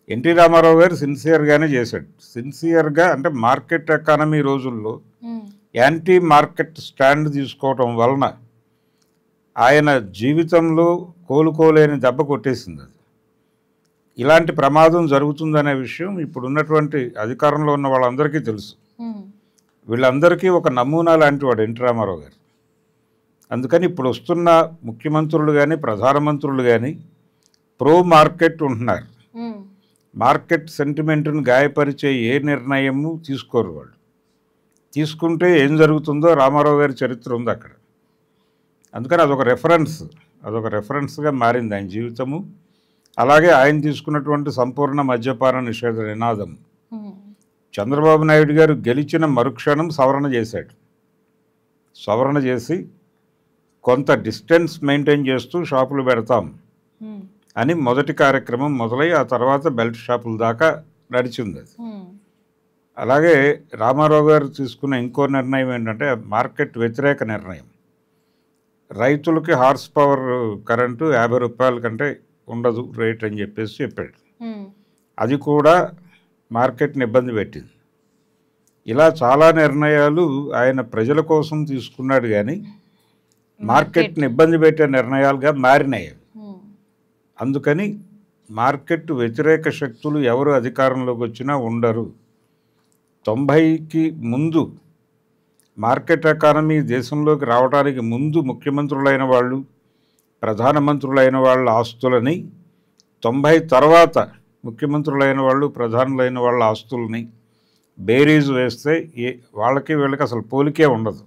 NT Ramarao గారు సిన్సియర్గానే చేశాడు. సిన్సియర్గా అంటే మార్కెట్ ఎకానమీ రోజుల్లో యాంటీ మార్కెట్ స్టాండ్ తీసుకోవటం వలన ఆయన జీవితంలో కోలుకోలేని దెబ్బ కొట్టేసింది అది. ఇలాంటి ప్రమాదం జరుగుతుందనే విషయం ఇప్పుడున్నటువంటి అధికారంలో ఉన్న వాళ్ళందరికీ తెలుసు. వీళ్ళందరికీ ఒక నమూనా లాంటి వాడు ఎన్టీ రామారావు గారు. అందుకని ఇప్పుడు వస్తున్న ముఖ్యమంత్రులు కానీ ప్రధానమంత్రులు కానీ ప్రో మార్కెట్ ఉంటున్నారు. మార్కెట్ సెంటిమెంట్ను గాయపరిచే ఏ నిర్ణయము తీసుకోరు వాళ్ళు. తీసుకుంటే ఏం జరుగుతుందో రామారావు గారి చరిత్ర ఉంది అక్కడ. అందుకని అదొక రెఫరెన్స్గా మారింది ఆయన జీవితము. అలాగే ఆయన తీసుకున్నటువంటి సంపూర్ణ మద్యపాన నిషేధ నినాదం. చంద్రబాబు నాయుడు గారు గెలిచిన మరుక్షణం సవరణ చేశాడు. సవరణ చేసి కొంత డిస్టెన్స్ మెయింటైన్ చేస్తూ షాపులు పెడతాం అని మొదటి కార్యక్రమం మొదలై ఆ తర్వాత బెల్ట్ షాపుల దాకా నడిచింది అది. అలాగే రామారావు గారు తీసుకున్న ఇంకో నిర్ణయం ఏంటంటే మార్కెట్ వ్యతిరేక నిర్ణయం. రైతులకి హార్స్ పవర్ కరెంటు 50 రూపాయల కంటే ఉండదు రేట్ అని చెప్పాడు. అది కూడా మార్కెట్ని ఇబ్బంది పెట్టింది. ఇలా చాలా నిర్ణయాలు ఆయన ప్రజల కోసం తీసుకున్నాడు కానీ మార్కెట్ని ఇబ్బంది పెట్టే నిర్ణయాలుగా మారినాయి. అందుకని మార్కెట్ వ్యతిరేక శక్తులు ఎవరు అధికారంలోకి వచ్చినా ఉండరు. 90కి ముందు మార్కెట్ ఎకానమీ దేశంలోకి రావడానికి ముందు ముఖ్యమంత్రులైన వాళ్ళు ప్రధానమంత్రులైన వాళ్ళ ఆస్తులని 90 తర్వాత ముఖ్యమంత్రులైన వాళ్ళు ప్రధానులైన వాళ్ళ ఆస్తుల్ని బేరీజు వేస్తే వాళ్ళకి వీళ్ళకి అసలు పోలికే ఉండదు.